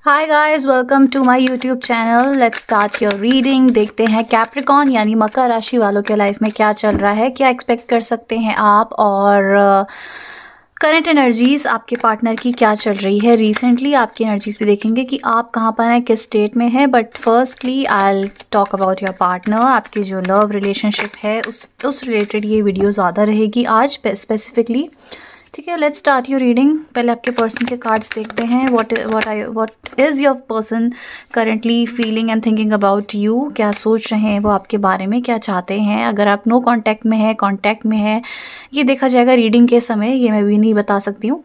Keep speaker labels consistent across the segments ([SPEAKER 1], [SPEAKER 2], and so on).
[SPEAKER 1] Hi guys, welcome to my YouTube channel. Let's start your reading. देखते हैं Capricorn यानी मकर राशि वालों के लाइफ में क्या चल रहा है, क्या एक्सपेक्ट कर सकते हैं आप, और करंट एनर्जीज आपके पार्टनर की क्या चल रही है। रिसेंटली आपकी एनर्जीज भी देखेंगे कि आप कहाँ पर हैं, किस स्टेट में है। But firstly I will talk about your partner. आपकी जो लव रिलेशनशिप है उस रिलेटेड ये वीडियो ज़्यादा रहेगी आज स्पेसिफिकली। ठीक है, लेट्स स्टार्ट योर रीडिंग। पहले आपके पर्सन के कार्ड्स देखते हैं। What is your person currently feeling and thinking about you. क्या सोच रहे हैं वो आपके बारे में, क्या चाहते हैं। अगर आप नो कांटेक्ट में है, कांटेक्ट में है, ये देखा जाएगा रीडिंग के समय। ये मैं भी नहीं बता सकती हूँ।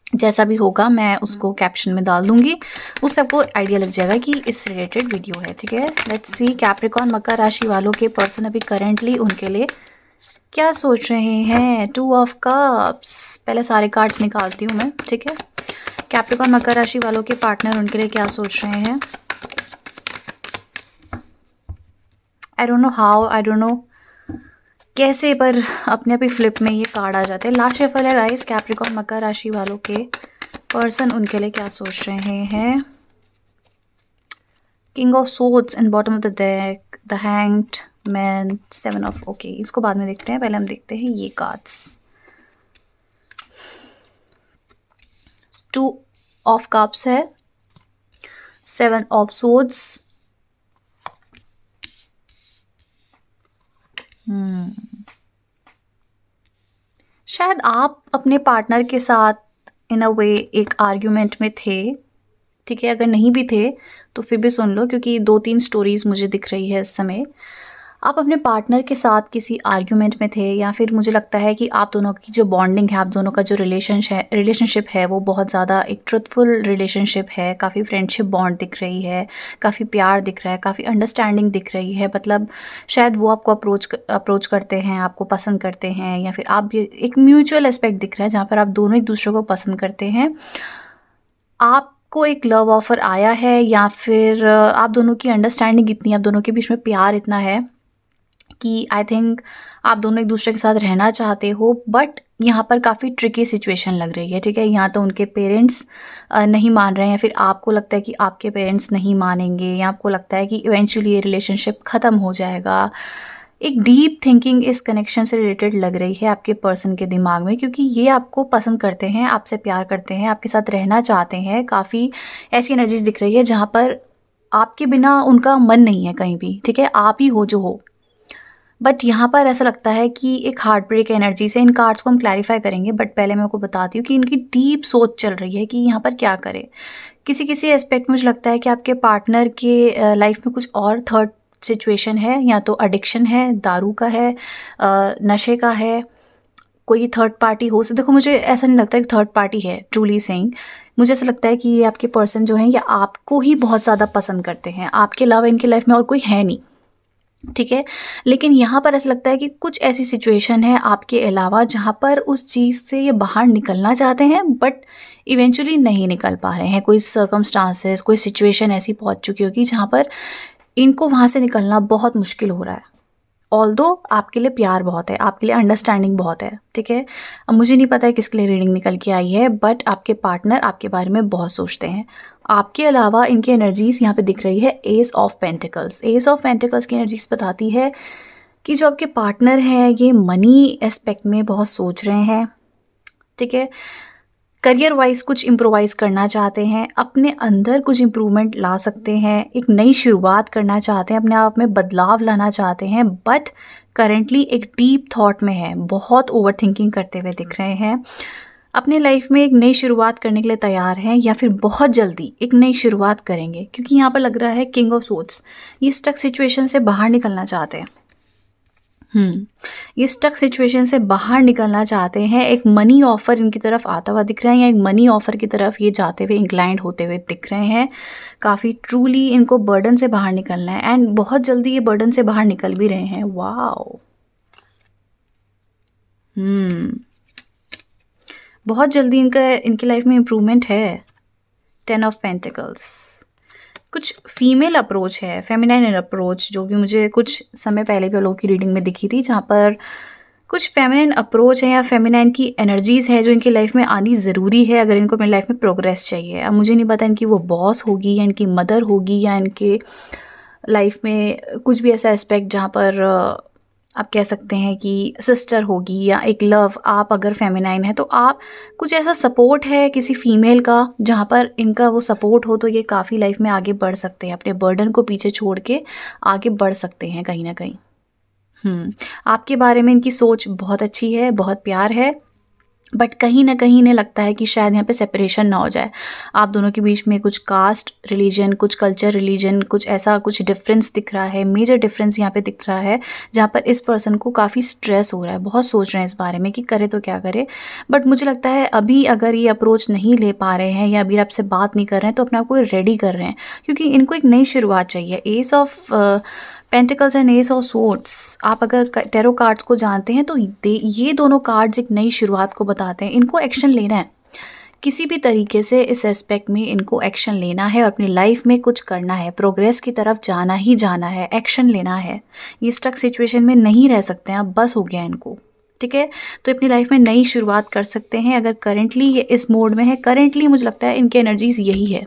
[SPEAKER 1] जैसा भी होगा मैं उसको कैप्शन में डाल दूंगी, उससे आपको आइडिया लग जाएगा कि इस रिलेटेड वीडियो है। ठीक है, लेट्स सी कैप्रिकॉन मकर राशि वालों के पर्सन अभी करेंटली उनके लिए क्या सोच रहे हैं। 2 ऑफ कप्स। पहले सारे कार्ड्स निकालती हूँ मैं। ठीक है, कैप्रिकॉन मकर राशि वालों के पार्टनर उनके लिए क्या सोच रहे हैं। I don't know how, I don't know कैसे, पर अपने आप ही फ्लिप में ये कार्ड आ जाते हैं। लास्ट शेफल है गाइस। कैप्रिकॉन मकर राशि वालों के पर्सन उनके लिए क्या सोच रहे हैं। King of swords in bottom of the deck, the hanged man, 7 of okay, इसको बाद में देखते हैं। पहले हम देखते हैं ये कार्ड्स। 2 ऑफ कप्स है, 7 ऑफ सोर्ड्स। शायद आप अपने पार्टनर के साथ इन अ वे एक आर्ग्यूमेंट में थे। ठीक है, अगर नहीं भी थे तो फिर भी सुन लो, क्योंकि 2-3 स्टोरीज मुझे दिख रही है इस समय। आप अपने पार्टनर के साथ किसी आर्ग्यूमेंट में थे, या फिर मुझे लगता है कि आप दोनों की जो बॉन्डिंग है, आप दोनों का जो रिलेशनशिप है वो बहुत ज़्यादा एक ट्रुथफुल रिलेशनशिप है। काफ़ी फ्रेंडशिप बॉन्ड दिख रही है, काफ़ी प्यार दिख रहा है, काफ़ी अंडरस्टैंडिंग दिख रही है। मतलब शायद वो आपको अप्रोच करते हैं, आपको पसंद करते हैं, या फिर आप भी एक म्यूचुअल एस्पेक्ट दिख रहा है जहाँ पर आप दोनों एक दूसरे को पसंद करते हैं। आपको एक लव ऑफर आया है, या फिर आप दोनों की अंडरस्टैंडिंग इतनी, आप दोनों के बीच में प्यार इतना है कि आई थिंक आप दोनों एक दूसरे के साथ रहना चाहते हो। बट यहाँ पर काफ़ी ट्रिकी सिचुएशन लग रही है। ठीक है, यहाँ तो उनके पेरेंट्स नहीं मान रहे हैं, या फिर आपको लगता है कि आपके पेरेंट्स नहीं मानेंगे, या आपको लगता है कि इवेंचुअली ये रिलेशनशिप ख़त्म हो जाएगा। एक डीप थिंकिंग इस कनेक्शन से रिलेटेड लग रही है आपके पर्सन के दिमाग में, क्योंकि ये आपको पसंद करते हैं, आपसे प्यार करते हैं, आपके साथ रहना चाहते हैं। काफ़ी ऐसी एनर्जीज दिख रही है जहाँ पर आपके बिना उनका मन नहीं है कहीं भी। ठीक है, आप ही हो जो हो। बट यहाँ पर ऐसा लगता है कि एक हार्ट ब्रेक एनर्जी से, इन कार्ड्स को हम क्लैरिफाई करेंगे, बट पहले मैं आपको बताती हूँ कि इनकी डीप सोच चल रही है कि यहाँ पर क्या करें। किसी किसी एस्पेक्ट में मुझे लगता है कि आपके पार्टनर के लाइफ में कुछ और थर्ड सिचुएशन है, या तो एडिक्शन है, दारू का है, नशे का है, कोई थर्ड पार्टी हो। सो देखो, मुझे ऐसा नहीं लगता कि थर्ड पार्टी है ट्रूली सेइंग। मुझे ऐसा लगता है कि ये आपके पर्सन जो हैं ये आपको ही बहुत ज़्यादा पसंद करते हैं। आपके अलावा इनकी लाइफ में और कोई है नहीं। ठीक है, लेकिन यहाँ पर ऐसा लगता है कि कुछ ऐसी सिचुएशन है आपके अलावा जहाँ पर उस चीज़ से ये बाहर निकलना चाहते हैं, बट इवेंचुअली नहीं निकल पा रहे हैं। कोई सर्कमस्टांसेस, कोई सिचुएशन ऐसी पहुँच चुकी होगी जहाँ पर इनको वहाँ से निकलना बहुत मुश्किल हो रहा है। ऑल्दो आपके लिए प्यार बहुत है, आपके लिए अंडरस्टैंडिंग बहुत है। ठीक है, अब मुझे नहीं पता है किसके लिए रीडिंग निकल के आई है, बट आपके पार्टनर आपके बारे में बहुत सोचते हैं। आपके अलावा इनकी एनर्जीज यहाँ पे दिख रही है S of pentacles. S of pentacles की एनर्जीज बताती है कि जो आपके पार्टनर हैं ये मनी एस्पेक्ट में बहुत सोच रहे हैं। ठीक है, करियर वाइज कुछ इम्प्रोवाइज़ करना चाहते हैं, अपने अंदर कुछ इम्प्रूवमेंट ला सकते हैं, एक नई शुरुआत करना चाहते हैं, अपने आप में बदलाव लाना चाहते हैं। बट करेंटली एक डीप थॉट में है, बहुत ओवर थिंकिंग करते हुए दिख रहे हैं। अपने लाइफ में एक नई शुरुआत करने के लिए तैयार हैं, या फिर बहुत जल्दी एक नई शुरुआत करेंगे, क्योंकि यहाँ पर लग रहा है किंग ऑफ सोर्ड्स। ये स्टक सिचुएशन से बाहर निकलना चाहते हैं। ये स्टक सिचुएशन से बाहर निकलना चाहते हैं। एक मनी ऑफर इनकी तरफ आता हुआ दिख रहा है, या एक मनी ऑफर की तरफ ये जाते हुए इंक्लाइंड होते हुए दिख रहे हैं। काफ़ी ट्रूली इनको बर्डन से बाहर निकलना है, एंड बहुत जल्दी ये बर्डन से बाहर निकल भी रहे हैं। वाओ, बहुत जल्दी इनकी लाइफ में इम्प्रूवमेंट है। 10 ऑफ पेंटिकल्स। कुछ फीमेल अप्रोच है, फेमिनाइन अप्रोच, जो कि मुझे कुछ समय पहले भी लोगों की रीडिंग में दिखी थी, जहाँ पर कुछ फेमिनिन अप्रोच है या फेमिनाइन की एनर्जीज़ है जो इनकी लाइफ में आनी ज़रूरी है अगर इनको अपनी लाइफ में प्रोग्रेस चाहिए। अब मुझे नहीं पता इनकी वो बॉस होगी या इनकी मदर होगी या इनके लाइफ में कुछ भी ऐसा एस्पेक्ट जहाँ पर आप कह सकते हैं कि सिस्टर होगी या एक लव। आप अगर फेमिनाइन है तो आप कुछ ऐसा सपोर्ट है किसी फीमेल का जहाँ पर इनका वो सपोर्ट हो तो ये काफ़ी लाइफ में आगे बढ़ सकते हैं, अपने बर्डन को पीछे छोड़ के आगे बढ़ सकते हैं कहीं ना कहीं। आपके बारे में इनकी सोच बहुत अच्छी है, बहुत प्यार है, बट कहीं ना कहीं इन्हें लगता है कि शायद यहाँ पे सेपरेशन ना हो जाए। आप दोनों के बीच में कुछ कास्ट रिलीजन, कुछ कल्चर रिलीजन, कुछ ऐसा कुछ डिफरेंस दिख रहा है, मेजर डिफरेंस यहाँ पे दिख रहा है जहाँ पर इस पर्सन को काफ़ी स्ट्रेस हो रहा है, बहुत सोच रहे हैं इस बारे में कि करे तो क्या करे। बट मुझे लगता है अभी अगर ये अप्रोच नहीं ले पा रहे हैं या अभी आपसे बात नहीं कर रहे हैं तो अपने आप को रेडी कर रहे हैं, क्योंकि इनको एक नई शुरुआत चाहिए। S of pentacles and S of swords, आप अगर टैरो कार्ड्स को जानते हैं तो ये दोनों कार्ड्स एक नई शुरुआत को बताते हैं। इनको एक्शन लेना है किसी भी तरीके से, इस एस्पेक्ट में इनको एक्शन लेना है और अपनी लाइफ में कुछ करना है, प्रोग्रेस की तरफ जाना ही जाना है, एक्शन लेना है। ये स्टक सिचुएशन में नहीं रह सकते हैं, अब बस हो गया इनको, ठीक है। तो अपनी लाइफ में नई शुरुआत कर सकते हैं अगर करेंटली ये इस मोड में है। करेंटली मुझे लगता है इनकी एनर्जीज यही है।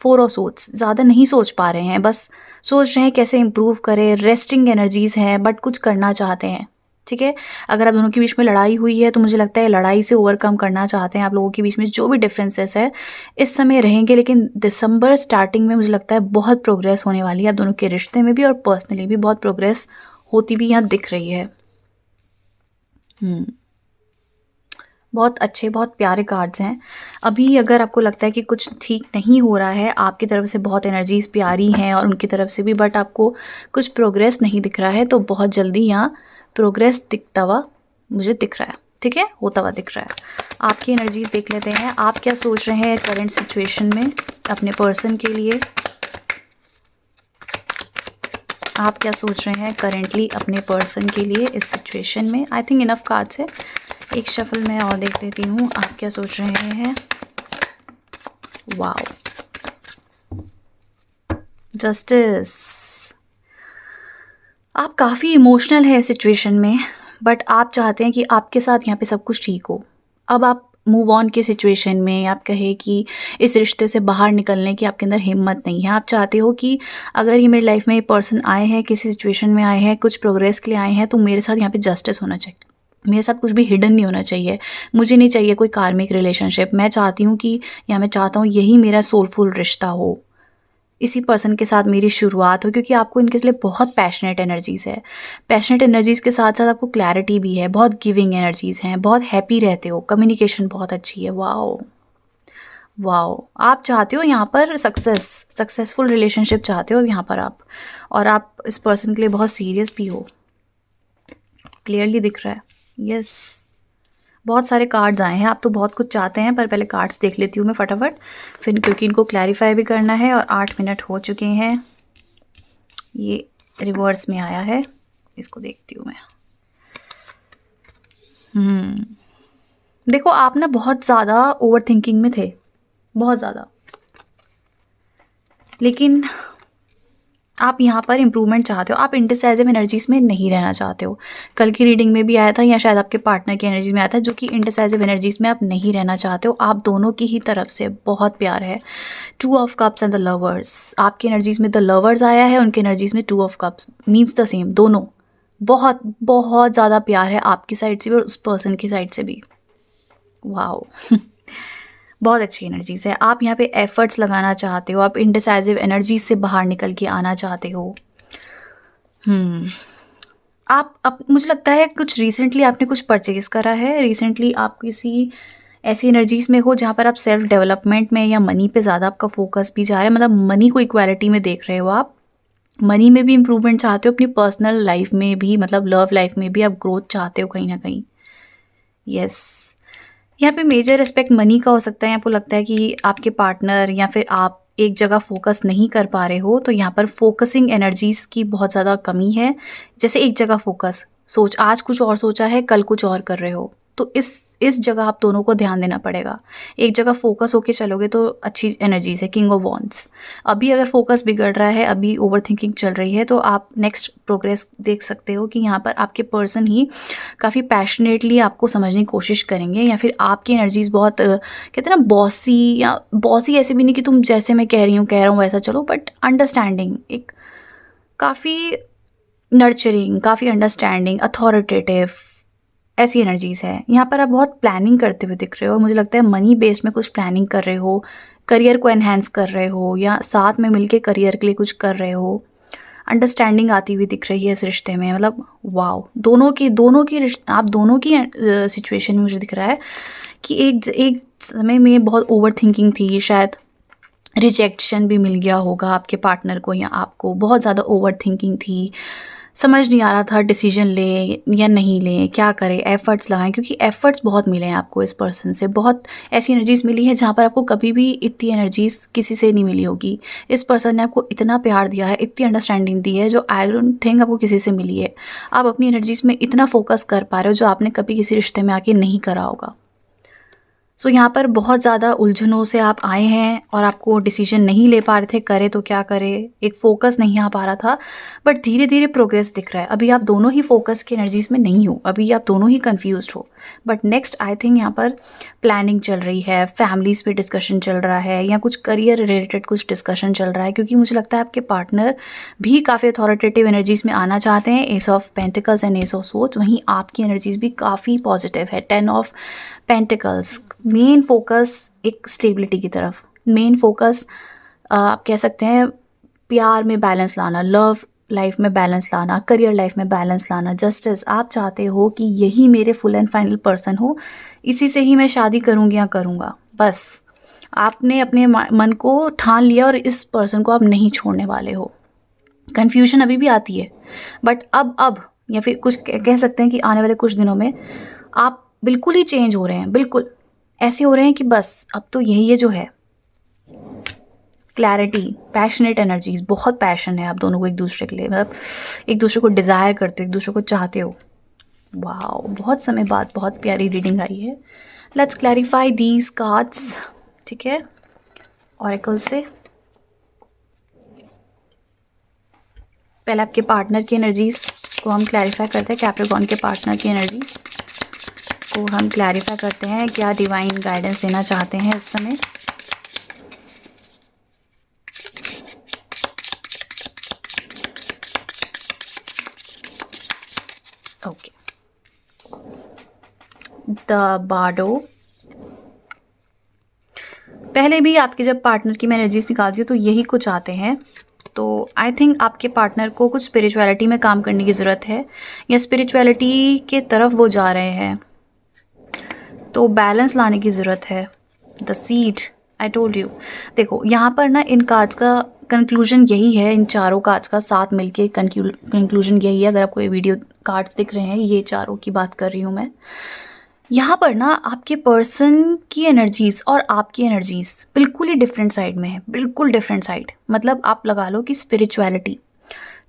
[SPEAKER 1] 4 ऑफ सोर्ड्स, ज़्यादा नहीं सोच पा रहे हैं, बस सोच रहे हैं कैसे इंप्रूव करें। रेस्टिंग एनर्जीज़ हैं बट कुछ करना चाहते हैं, ठीक है। अगर आप दोनों के बीच में लड़ाई हुई है तो मुझे लगता है लड़ाई से ओवरकम करना चाहते हैं। आप लोगों के बीच में जो भी डिफरेंसेस है इस समय रहेंगे, लेकिन दिसंबर स्टार्टिंग में मुझे लगता है बहुत प्रोग्रेस होने वाली है। आप दोनों के रिश्ते में भी और पर्सनली भी बहुत प्रोग्रेस होती भी यहाँ दिख रही है। बहुत अच्छे, बहुत प्यारे कार्ड्स हैं। अभी अगर आपको लगता है कि कुछ ठीक नहीं हो रहा है, आपकी तरफ से बहुत एनर्जीज़ प्यारी हैं और उनकी तरफ से भी, बट आपको कुछ प्रोग्रेस नहीं दिख रहा है, तो बहुत जल्दी यहाँ प्रोग्रेस दिखता हुआ मुझे दिख रहा है, ठीक है, होता हुआ दिख रहा है। आपकी एनर्जीज़ देख लेते हैं, आप क्या सोच रहे हैं करंट सिचुएशन में अपने पर्सन के लिए। आप क्या सोच रहे हैं करेंटली अपने पर्सन के लिए इस सिचुएशन में। आई थिंक इनफ कार्ड्स है, एक शफल मैं और देख लेती हूँ आप क्या सोच रहे हैं। Wow, justice. आप काफ़ी इमोशनल है सिचुएशन में, बट आप चाहते हैं कि आपके साथ यहाँ पे सब कुछ ठीक हो। अब आप मूव ऑन के सिचुएशन में, आप कहे कि इस रिश्ते से बाहर निकलने की आपके अंदर हिम्मत नहीं है। आप चाहते हो कि अगर ये मेरी लाइफ में ये पर्सन आए हैं, किसी सिचुएशन में आए हैं, कुछ प्रोग्रेस के लिए आए हैं, तो मेरे साथ यहाँ पे जस्टिस होना चाहिए। मेरे साथ कुछ भी हिडन नहीं होना चाहिए। मुझे नहीं चाहिए कोई कार्मिक रिलेशनशिप। मैं चाहती हूँ कि, या मैं चाहता हूँ यही मेरा सोलफुल रिश्ता हो, इसी पर्सन के साथ मेरी शुरुआत हो, क्योंकि आपको इनके लिए बहुत पैशनेट एनर्जीज़ है। पैशनेट एनर्जीज़ के साथ साथ आपको क्लैरिटी भी है, बहुत गिविंग एनर्जीज़ हैं, बहुत हैप्पी रहते हो, कम्युनिकेशन बहुत अच्छी है। वाओ वाओ, आप चाहते हो यहाँ पर सक्सेसफुल रिलेशनशिप चाहते हो यहाँ पर आप, और आप इस पर्सन के लिए बहुत सीरियस भी हो, क्लियरली दिख रहा है। यस, बहुत सारे कार्ड्स आए हैं, आप तो बहुत कुछ चाहते हैं, पर पहले कार्ड्स देख लेती हूँ मैं फटाफट, फिर क्योंकि इनको क्लैरिफाई भी करना है। और 8 मिनट हो चुके हैं, ये रिवर्स में आया है, इसको देखती हूँ मैं। देखो, आप ना बहुत ज़्यादा ओवर थिंकिंग में थे, बहुत ज़्यादा, लेकिन आप यहाँ पर इम्प्रूवमेंट चाहते हो। आप इंडिसाइजिव एनर्जीज़ में नहीं रहना चाहते हो। कल की रीडिंग में भी आया था, या शायद आपके पार्टनर की एनर्जी में आया था, जो कि इंडिसाइजिव एनर्जीज़ में आप नहीं रहना चाहते हो। आप दोनों की ही तरफ से बहुत प्यार है। 2 of cups and the lovers, आपकी एनर्जीज़ में द लवर्स आया है, उनकी एनर्जीज़ में 2 of cups, means the same. दोनों बहुत बहुत ज़्यादा प्यार है आपकी साइड से भी और उस पर्सन की साइड से भी। वाओ बहुत अच्छी एनर्जीज़ है। आप यहाँ पे एफर्ट्स लगाना चाहते हो, आप इंडिसाइजिव एनर्जीज से बाहर निकल के आना चाहते हो। आप मुझे लगता है कुछ रिसेंटली आपने कुछ परचेज़ करा है। रिसेंटली आप किसी ऐसी एनर्जीज़ में हो जहाँ पर आप सेल्फ डेवलपमेंट में या मनी पे ज़्यादा आपका फोकस भी जा रहा है, मतलब मनी को इक्वालिटी में देख रहे हो आप। मनी में भी इम्प्रूवमेंट चाहते हो, अपनी पर्सनल लाइफ में भी, मतलब लव लाइफ में भी आप ग्रोथ चाहते हो कहीं ना कहीं। यस, यहाँ पे मेजर एस्पेक्ट मनी का हो सकता है। आपको लगता है कि आपके पार्टनर या फिर आप एक जगह फोकस नहीं कर पा रहे हो, तो यहाँ पर फोकसिंग एनर्जीज़ की बहुत ज़्यादा कमी है। जैसे एक जगह फोकस, आज कुछ और सोचा है, कल कुछ और कर रहे हो, तो इस जगह आप दोनों को ध्यान देना पड़ेगा। एक जगह फोकस होके चलोगे तो अच्छी एनर्जीज है, किंग ऑफ वॉन्ड्स। अभी अगर फोकस बिगड़ रहा है, अभी ओवर थिंकिंग चल रही है, तो आप नेक्स्ट प्रोग्रेस देख सकते हो कि यहाँ पर आपके पर्सन ही काफ़ी पैशनेटली आपको समझने की कोशिश करेंगे, या फिर आपकी एनर्जीज बहुत कहते हैं ना बॉसी, या बॉसी ऐसे भी नहीं कि तुम जैसे मैं कह रहा हूँ वैसा चलो, बट अंडरस्टैंडिंग, एक काफ़ी नर्चरिंग, काफ़ी अंडरस्टैंडिंग, अथॉरिटेटिव, ऐसी एनर्जीज है। यहाँ पर आप बहुत प्लानिंग करते हुए दिख रहे हो, मुझे लगता है मनी बेस्ड में कुछ प्लानिंग कर रहे हो, करियर को एनहेंस कर रहे हो, या साथ में मिलके करियर के लिए कुछ कर रहे हो। अंडरस्टैंडिंग आती हुई दिख रही है इस रिश्ते में, मतलब वाओ, दोनों की आप दोनों की सिचुएशन में मुझे दिख रहा है कि एक समय में बहुत ओवर थिंकिंग थी, शायद रिजेक्शन भी मिल गया होगा आपके पार्टनर को, या आपको बहुत ज़्यादा ओवर थिंकिंग थी, समझ नहीं आ रहा था डिसीजन ले या नहीं ले, क्या करें, एफर्ट्स लगाएं, क्योंकि एफर्ट्स बहुत मिले हैं आपको इस पर्सन से, बहुत ऐसी एनर्जीज मिली है जहाँ पर आपको कभी भी इतनी एनर्जीज किसी से नहीं मिली होगी। इस पर्सन ने आपको इतना प्यार दिया है, इतनी अंडरस्टैंडिंग दी है, जो आई डोंट थिंक आपको किसी से मिली है। आप अपनी एनर्जीज में इतना फोकस कर पा रहे हो जो आपने कभी किसी रिश्ते में आके नहीं करा होगा। सो यहाँ पर बहुत ज़्यादा उलझनों से आप आए हैं और आपको डिसीजन नहीं ले पा रहे थे, करे तो क्या करे, एक फोकस नहीं आ पा रहा था, बट धीरे धीरे प्रोग्रेस दिख रहा है। अभी आप दोनों ही फोकस की एनर्जीज में नहीं हो, अभी आप दोनों ही कंफ्यूज्ड हो, बट नेक्स्ट आई थिंक यहाँ पर प्लानिंग चल रही है, फैमिलीज पे डिस्कशन चल रहा है, या कुछ करियर रिलेटेड कुछ डिस्कशन चल रहा है, क्योंकि मुझे लगता है आपके पार्टनर भी काफ़ी अथॉरिटेटिव एनर्जीज में आना चाहते हैं, S of pentacles and S of swords. वहीं आपकी एनर्जीज भी काफ़ी पॉजिटिव है, 10 ऑफ पेंटिकल्स। मेन फोकस एक स्टेबिलिटी की तरफ, मेन फोकस आप कह सकते हैं प्यार में बैलेंस लाना, लव लाइफ में बैलेंस लाना, करियर लाइफ में बैलेंस लाना, जस्टिस। आप चाहते हो कि यही मेरे फुल एंड फाइनल पर्सन हो, इसी से ही मैं शादी करूँगी या करूँगा, बस आपने अपने मन को ठान लिया और इस पर्सन को आप नहीं छोड़ने वाले हो। कन्फ्यूजन अभी भी आती है, बट अब या फिर कुछ कह सकते हैं कि आने वाले कुछ दिनों में आप बिल्कुल ही चेंज हो रहे हैं, बिल्कुल ऐसे हो रहे हैं कि बस अब तो यही है जो है। क्लैरिटी, पैशनेट एनर्जीज, बहुत पैशन है आप दोनों को एक दूसरे के लिए, मतलब एक दूसरे को डिज़ायर करते हो, एक दूसरे को चाहते हो। वाओ, बहुत समय बाद बहुत प्यारी रीडिंग आई है। लेट्स क्लैरिफाई दीज कार्ड्स, ठीक है, ऑरेकल से। पहले आपके पार्टनर की एनर्जीज को हम क्लैरिफाई करते हैं, कैप्रिकॉर्न के पार्टनर की एनर्जीज को हम क्लैरिफाई करते हैं, क्या डिवाइन गाइडेंस देना चाहते हैं इस समय। Okay, the Bardo. पहले भी आपके जब पार्टनर की मैं एनर्जीज निकालती हूँ तो यही कुछ आते हैं, तो आई थिंक आपके पार्टनर को कुछ स्पिरिचुअलिटी में काम करने की ज़रूरत है, या स्पिरिचुअलिटी के तरफ वो जा रहे हैं, तो बैलेंस लाने की ज़रूरत है। The seed, I told you. देखो यहाँ पर ना इन कार्ड्स का कंक्लूजन यही है, इन चारों कार्ड्स का साथ मिलके कंक्लूजन यही है। अगर आपको ये वीडियो कार्ड्स दिख रहे हैं, ये चारों की बात कर रही हूँ मैं। यहाँ पर ना आपके पर्सन की एनर्जीज और आपकी एनर्जीज बिल्कुल ही डिफरेंट साइड में है, बिल्कुल डिफरेंट साइड। मतलब आप लगा लो कि स्पिरिचुअलिटी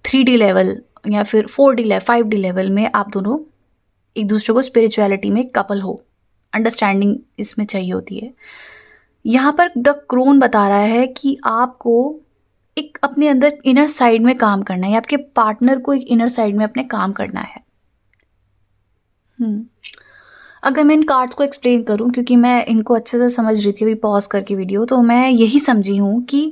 [SPEAKER 1] 3D लेवल या फिर 4D लेवल, 5D लेवल में आप दोनों एक दूसरे को स्पिरिचुअलिटी में कपल हो, अंडरस्टैंडिंग इसमें चाहिए होती है। यहाँ पर द क्रोन बता रहा है कि आपको एक अपने अंदर इनर साइड में काम करना है, या आपके पार्टनर को एक इनर साइड में अपने काम करना है। अगर मैं इन कार्ड्स को एक्सप्लेन करूं, क्योंकि मैं इनको अच्छे से समझ रही थी अभी पॉज करके वीडियो, तो मैं यही समझी हूँ कि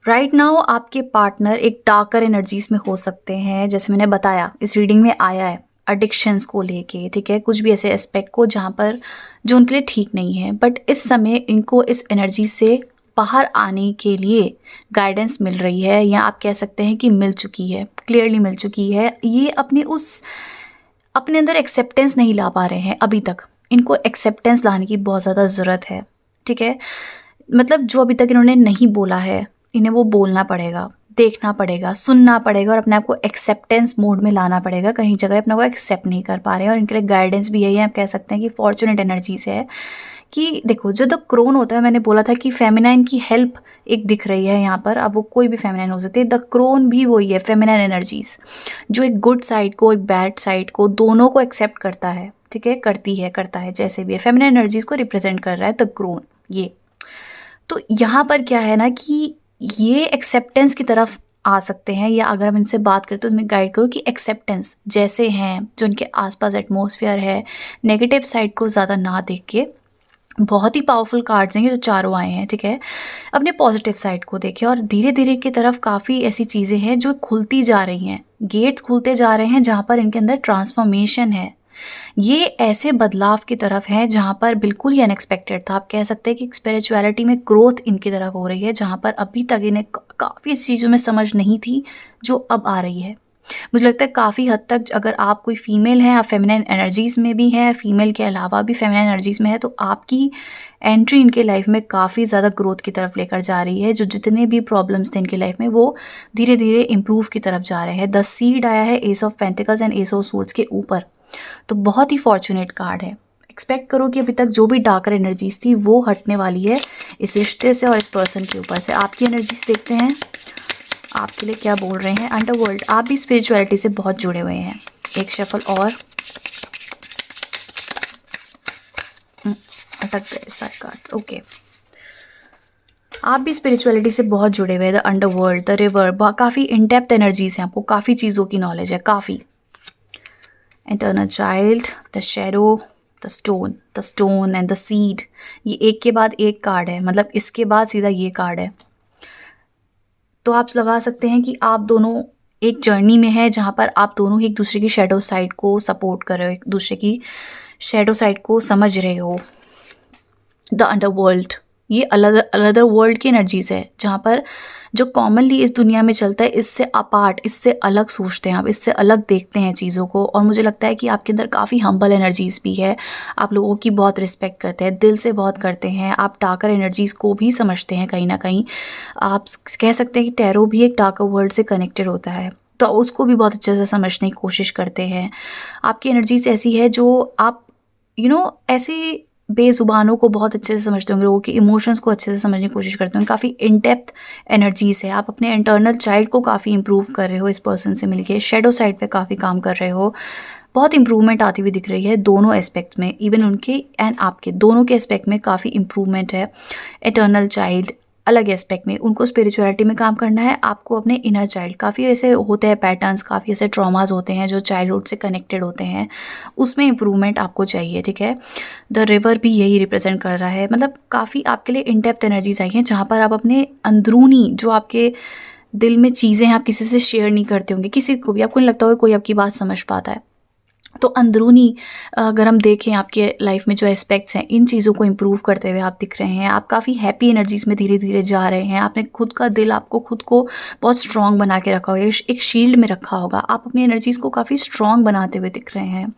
[SPEAKER 1] राइट नाउ आपके पार्टनर एक डार्कर एनर्जीज में हो सकते हैं, जैसे मैंने बताया इस रीडिंग में आया है, एडिक्शंस को लेके, ठीक है, कुछ भी ऐसे एस्पेक्ट को जहाँ पर जो उनके लिए ठीक नहीं है, बट इस समय इनको इस एनर्जी से बाहर आने के लिए गाइडेंस मिल रही है, या आप कह सकते हैं कि मिल चुकी है, क्लियरली मिल चुकी है। ये अपने अंदर एक्सेप्टेंस नहीं ला पा रहे हैं अभी तक, इनको एक्सेप्टेंस लाने की बहुत ज़्यादा ज़रूरत है, ठीक है। मतलब जो अभी तक इन्होंने नहीं बोला है, इन्हें वो बोलना पड़ेगा, देखना पड़ेगा, सुनना पड़ेगा, और अपने आप को एक्सेप्टेंस मोड में लाना पड़ेगा। कहीं जगह अपने को एक्सेप्ट नहीं कर पा रहे हैं, और इनके लिए गाइडेंस भी यही है, आप कह सकते हैं कि फॉर्चुनेट एनर्जी से है। कि देखो जो द क्रोन होता है, मैंने बोला था कि फेमिनाइन की हेल्प एक दिख रही है यहाँ पर। अब वो कोई भी फेमिनाइन हो सकती है, द क्रोन भी वही है, फेमिनाइन एनर्जीज, जो एक गुड साइड को एक बैड साइड को दोनों को एक्सेप्ट करता है, ठीक है, करती है, करता है, जैसे भी है, फेमिनिन एनर्जीज को रिप्रेजेंट कर रहा है द क्रोन ये। तो यहाँ पर क्या है ना कि ये एक्सेप्टेंस की तरफ आ सकते हैं, या अगर हम इनसे बात करें तो उन्हें गाइड करो कि एक्सेप्टेंस जैसे हैं, जो उनके आसपास एटमॉस्फेयर है, नेगेटिव साइड को ज़्यादा ना देख के, बहुत ही पावरफुल कार्ड्स हैं ये जो चारों आए हैं, ठीक है, अपने पॉजिटिव साइड को देखें और धीरे धीरे की तरफ काफ़ी ऐसी चीज़ें हैं जो खुलती जा रही हैं, गेट्स खुलते जा रहे हैं जहाँ पर इनके अंदर ट्रांसफॉर्मेशन है। ये ऐसे बदलाव की तरफ है जहाँ पर बिल्कुल ही अनएक्सपेक्टेड था। आप कह सकते हैं कि स्पिरिचुअलिटी में ग्रोथ इनकी तरफ हो रही है, जहाँ पर अभी तक इन्हें काफ़ी इस चीज़ों में समझ नहीं थी जो अब आ रही है। मुझे लगता है काफ़ी हद तक अगर आप कोई फीमेल हैं, आप फेमिनिन एनर्जीज़ में भी हैं, फीमेल के अलावा भी फेमिनिन एनर्जीज़ में है, तो आपकी एंट्री इनके लाइफ में काफ़ी ज़्यादा ग्रोथ की तरफ लेकर जा रही है। जो जितने भी प्रॉब्लम्स थे इनके लाइफ में वो धीरे धीरे इम्प्रूव की तरफ जा रहे हैं। द सीड आया है S of pentacles and S of swords के ऊपर, तो बहुत ही फॉर्चुनेट कार्ड है। एक्सपेक्ट करो कि अभी तक जो भी डार्कर एनर्जीज थी वो हटने वाली है इस रिश्ते से और इस पर्सन के ऊपर से। आपकी एनर्जीज देखते हैं आपके लिए क्या बोल रहे हैं। अंडरवर्ल्ड, आप भी स्पिरिचुअलिटी से बहुत जुड़े हुए हैं। एक शफल और अटक गए सारे कार्ड्स। ओके, आप भी स्पिरिचुअलिटी से बहुत जुड़े हुए हैं। द अंडरवर्ल्ड, द रिवर, काफ़ी इन डेप्थ एनर्जीज हैं, आपको काफ़ी चीज़ों की नॉलेज है, काफ़ी। Internal child, the shadow, the stone and the seed. ये एक के बाद एक कार्ड है, मतलब इसके बाद सीधा ये कार्ड है। तो आप लगा सकते हैं कि आप दोनों एक जर्नी में है जहाँ पर आप दोनों ही एक दूसरे की शैडो साइड को सपोर्ट कर रहे हो, एक दूसरे की शैडो साइड को समझ रहे हो। द अंडरवर्ल्ड, ये अनदर वर्ल्ड की एनर्जीज है जहाँ पर जो कॉमनली इस दुनिया में चलता है इससे अपार्ट, इससे अलग सोचते हैं आप, इससे अलग देखते हैं चीज़ों को। और मुझे लगता है कि आपके अंदर काफ़ी हम्बल एनर्जीज भी है, आप लोगों की बहुत रिस्पेक्ट करते हैं, दिल से बहुत करते हैं, आप डार्कर एनर्जीज़ को भी समझते हैं कहीं ना कहीं। आप कह सकते हैं कि टैरो भी एक डार्कर वर्ल्ड से कनेक्टेड होता है, तो उसको भी बहुत अच्छे से समझने की कोशिश करते हैं। आपकी एनर्जीज ऐसी है जो आप ऐसे बेजुबानों को बहुत अच्छे से समझते होंगे, लोगों के इमोशंस को अच्छे से समझने की कोशिश करते होंगे। काफ़ी इन डेप्थ एनर्जीज है। आप अपने इंटरनल चाइल्ड को काफ़ी इंप्रूव कर रहे हो इस पर्सन से मिलके, शैडो साइड पे काफ़ी काम कर रहे हो, बहुत इंप्रूवमेंट आती हुई दिख रही है दोनों एस्पेक्ट में, इवन उनके एंड आपके दोनों के एस्पेक्ट में काफ़ी इंप्रूवमेंट है। इटर्नल चाइल्ड अलग एस्पेक्ट में, उनको स्पिरिचुअलिटी में काम करना है, आपको अपने इनर चाइल्ड, काफ़ी ऐसे होते हैं पैटर्न्स, काफ़ी ऐसे ट्रॉमास होते हैं जो चाइल्डहुड से कनेक्टेड होते हैं, उसमें इंप्रूवमेंट आपको चाहिए, ठीक है। द रिवर भी यही रिप्रेजेंट कर रहा है, मतलब काफ़ी आपके लिए इन डेप्थ एनर्जीज आई हैं जहाँ पर आप अपने अंदरूनी जो आपके दिल में चीज़ें हैं आप किसी से शेयर नहीं करते होंगे, किसी को भी, आपको नहीं लगता होगा कोई आपकी बात समझ पाता है। तो अंदरूनी अगर हम देखें आपके लाइफ में जो एस्पेक्ट्स हैं, इन चीज़ों को इम्प्रूव करते हुए आप दिख रहे हैं। आप काफ़ी हैप्पी एनर्जीज़ में धीरे धीरे जा रहे हैं। आपने खुद का दिल, आपको खुद को बहुत स्ट्रॉन्ग बना के रखा होगा, एक शील्ड में रखा होगा। आप अपनी एनर्जीज़ को काफ़ी स्ट्रॉन्ग बनाते हुए दिख रहे हैं।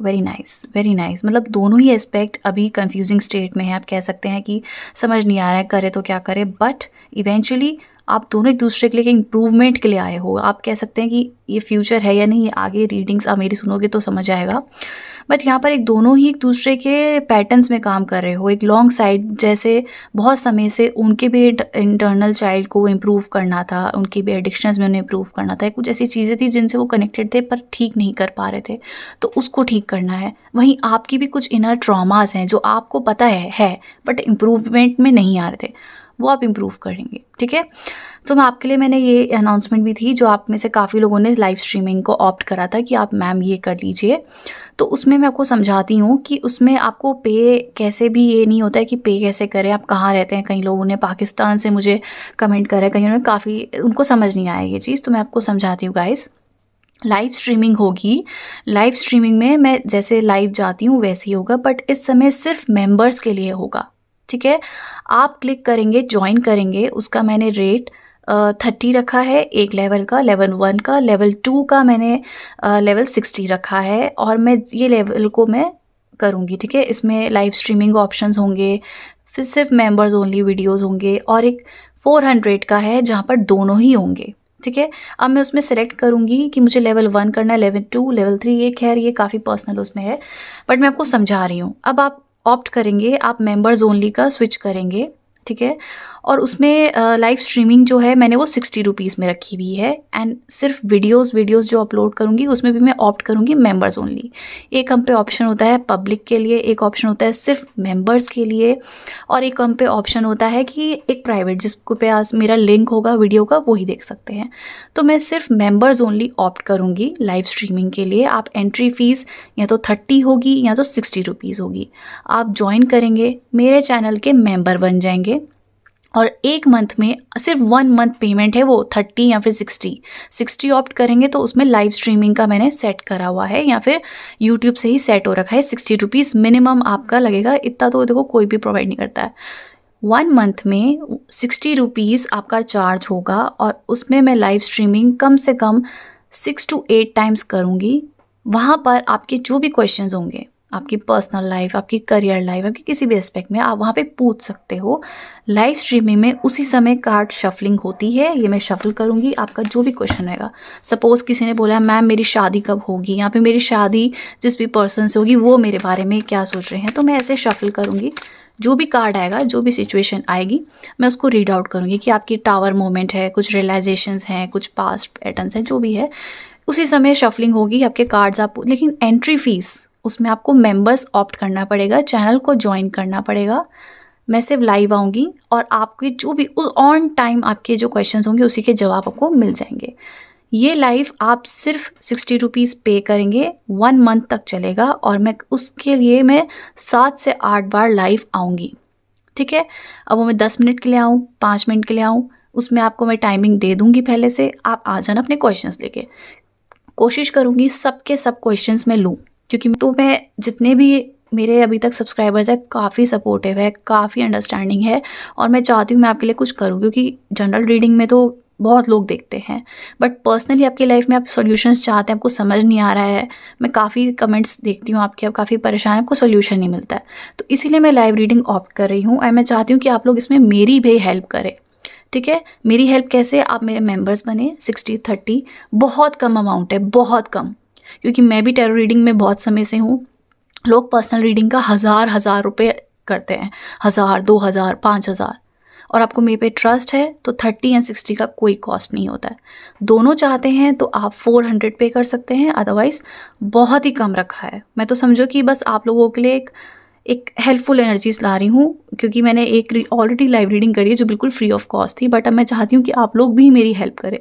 [SPEAKER 1] Very nice, very nice. मतलब दोनों ही एस्पेक्ट अभी कंफ्यूजिंग स्टेट में है। आप कह सकते हैं कि समझ नहीं आ रहा है करे तो क्या करे, बट इवेंचुअली आप दोनों एक दूसरे के लिए इम्प्रूवमेंट के लिए आए हो। आप कह सकते हैं कि ये फ्यूचर है या नहीं, ये आगे रीडिंग्स आप मेरी सुनोगे तो समझ आएगा। बट यहाँ पर एक दोनों ही एक दूसरे के पैटर्न्स में काम कर रहे हो, एक लॉन्ग साइड, जैसे बहुत समय से उनके भी इंटरनल चाइल्ड को इम्प्रूव करना था, उनकी भी एडिक्शंस में उन्हें इम्प्रूव करना था। कुछ ऐसी चीज़ें थी जिनसे वो कनेक्टेड थे पर ठीक नहीं कर पा रहे थे, तो उसको ठीक करना है। वहीं आपकी भी कुछ इनर ट्रॉमास हैं जो आपको पता है बट इम्प्रूवमेंट में नहीं आ रहे थे, वो आप इम्प्रूव करेंगे, ठीक है। तो आपके लिए मैंने ये अनाउंसमेंट भी थी, जो आप में से काफ़ी लोगों ने लाइव स्ट्रीमिंग को ऑप्ट करा था कि आप मैम ये कर लीजिए, तो उसमें मैं आपको समझाती हूँ कि उसमें आपको पे कैसे भी ये नहीं होता है कि पे कैसे करें, आप कहाँ रहते हैं। कई लोगों ने पाकिस्तान से मुझे कमेंट करा है, कईयों ने काफ़ी, उनको समझ नहीं आया ये चीज़, तो मैं आपको समझाती हूँ गाइस। लाइव स्ट्रीमिंग होगी, लाइव स्ट्रीमिंग में मैं जैसे लाइव जाती हूँ वैसे ही होगा, बट इस समय सिर्फ मेंबर्स के लिए होगा, ठीक है। आप क्लिक करेंगे, ज्वाइन करेंगे, उसका मैंने रेट 30 रखा है एक लेवल का, लेवल 1 का, लेवल 2 का मैंने लेवल 60 रखा है, और मैं ये लेवल को मैं करूँगी, ठीक है। इसमें लाइव स्ट्रीमिंग ऑप्शंस होंगे, फिर सिर्फ मेंबर्स ओनली वीडियोस होंगे, और एक 400 का है जहाँ पर दोनों ही होंगे, ठीक है। अब मैं उसमें सेलेक्ट करूँगी कि मुझे लेवल 1 करना है, लेवल 2, लेवल 3, ये खैर ये काफ़ी पर्सनल उसमें है, बट मैं आपको समझा रही हूँ। अब आप ऑप्ट करेंगे, आप मेंबर्स ओनली का स्विच करेंगे, ठीक है। और उसमें लाइव स्ट्रीमिंग जो है मैंने वो 60 रुपीज़ में रखी हुई है। एंड सिर्फ वीडियोस जो अपलोड करूँगी उसमें भी मैं ऑप्ट करूँगी मेंबर्स ओनली। एक हम पे ऑप्शन होता है पब्लिक के लिए, एक ऑप्शन होता है सिर्फ मेंबर्स के लिए, और एक हम पे ऑप्शन होता है कि एक प्राइवेट, जिसको पे आज मेरा लिंक होगा वीडियो का वो ही देख सकते हैं। तो मैं सिर्फ मेंबर्स ओनली ऑप्ट करूँगी लाइव स्ट्रीमिंग के लिए। आप एंट्री फ़ीस या तो 30 होगी या तो 60 रुपीज़ होगी। आप ज्वाइन करेंगे, मेरे चैनल के मेंबर बन जाएंगे, और एक मंथ में सिर्फ 1 मंथ पेमेंट है वो 30 या फिर 60 ऑप्ट करेंगे तो उसमें लाइव स्ट्रीमिंग का मैंने सेट करा हुआ है, या फिर यूट्यूब से ही सेट हो रखा है। 60 रुपीज़ मिनिमम आपका लगेगा, इतना तो देखो कोई भी प्रोवाइड नहीं करता है। 1 मंथ में 60 रुपीज़ आपका चार्ज होगा, और उसमें मैं लाइव स्ट्रीमिंग कम से कम 6 to 8 टाइम्स करूँगी। वहाँ पर आपके जो भी क्वेश्चंस होंगे, आपकी पर्सनल लाइफ, आपकी करियर लाइफ, आपकी किसी भी एस्पेक्ट में आप वहाँ पे पूछ सकते हो। लाइव स्ट्रीमिंग में उसी समय कार्ड शफलिंग होती है, ये मैं शफल करूँगी, आपका जो भी क्वेश्चन रहेगा। सपोज़ किसी ने बोला मैम मेरी शादी कब होगी, यहाँ पे मेरी शादी जिस भी पर्सन से होगी वो मेरे बारे में क्या सोच रहे हैं, तो मैं ऐसे शफल करूँगी। जो भी कार्ड आएगा, जो भी सिचुएशन आएगी, मैं उसको रीड आउट करूँगी कि आपकी टावर मोमेंट है, कुछ रियलाइजेशंस हैं, कुछ पास्ट पैटर्न्स हैं, जो भी है उसी समय शफलिंग होगी आपके कार्ड्स। आप लेकिन एंट्री फीस उसमें आपको मेंबर्स ऑप्ट करना पड़ेगा, चैनल को ज्वाइन करना पड़ेगा। मैं सिर्फ लाइव आऊँगी और आपके जो भी ऑन टाइम आपके जो क्वेश्चंस होंगे उसी के जवाब आपको मिल जाएंगे। ये लाइव आप सिर्फ 60 रुपीज़ पे करेंगे, 1 मंथ तक चलेगा, और मैं उसके लिए मैं 7 से 8 बार लाइव आऊँगी। ठीक है, अब वो मैं 10 मिनट के लिए आऊँ, 5 मिनट के लिए आऊँ, उसमें आपको मैं टाइमिंग दे दूँगी पहले से। आप आ जाना अपने क्वेश्चंस लेके। कोशिश करूँगी सबके सब क्वेश्चंस मैं लूँ, क्योंकि तो मैं जितने भी मेरे अभी तक सब्सक्राइबर्स हैं काफ़ी सपोर्टिव है, काफ़ी अंडरस्टैंडिंग है, और मैं चाहती हूँ मैं आपके लिए कुछ करूँ, क्योंकि जनरल रीडिंग में तो बहुत लोग देखते हैं, बट पर्सनली आपकी लाइफ में आप सॉल्यूशंस चाहते हैं, आपको समझ नहीं आ रहा है, मैं काफ़ी कमेंट्स देखती हूँ आपके, आप काफ़ी परेशान हैं, आपको सॉल्यूशन नहीं मिलता है, तो इसीलिए मैं लाइव रीडिंग ऑप्ट कर रही हूँ। और मैं चाहती हूँ कि आप लोग इसमें मेरी भी हेल्प करें। ठीक है, मेरी हेल्प कैसे, आप मेरे मेंबर्स बने। 60-30 बहुत कम अमाउंट है, बहुत कम, क्योंकि मैं भी टैरो रीडिंग में बहुत समय से हूँ। लोग पर्सनल रीडिंग का हज़ार रुपए करते हैं, 1000, 2000, 5000, और आपको मेरे पे ट्रस्ट है तो 30 या 60 का कोई कॉस्ट नहीं होता है। दोनों चाहते हैं तो आप 400 पे कर सकते हैं, अदरवाइज़ बहुत ही कम रखा है। मैं तो समझो कि बस आप लोगों के लिए एक हेल्पफुल एनर्जीज ला रही हूँ, क्योंकि मैंने एक ऑलरेडी लाइव रीडिंग करी है जो बिल्कुल फ्री ऑफ कॉस्ट थी, बट अब मैं चाहती हूँ कि आप लोग भी मेरी हेल्प करें।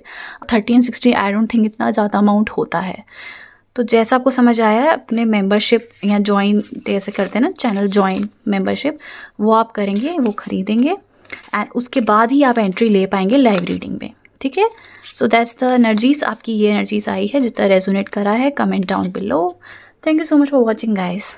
[SPEAKER 1] 30 एंड 60 आई डोंट थिंक इतना ज़्यादा अमाउंट होता है। तो जैसा आपको समझ आया है, अपने मेंबरशिप या ज्वाइन जैसे करते हैं ना, चैनल ज्वाइन मेंबरशिप, वो आप करेंगे, वो ख़रीदेंगे, एंड उसके बाद ही आप एंट्री ले पाएंगे लाइव रीडिंग में। ठीक है, सो दैट्स द एनर्जीज। आपकी ये एनर्जीज आई है, जितना रेजोनेट करा है comment down below. Thank you so much for watching guys.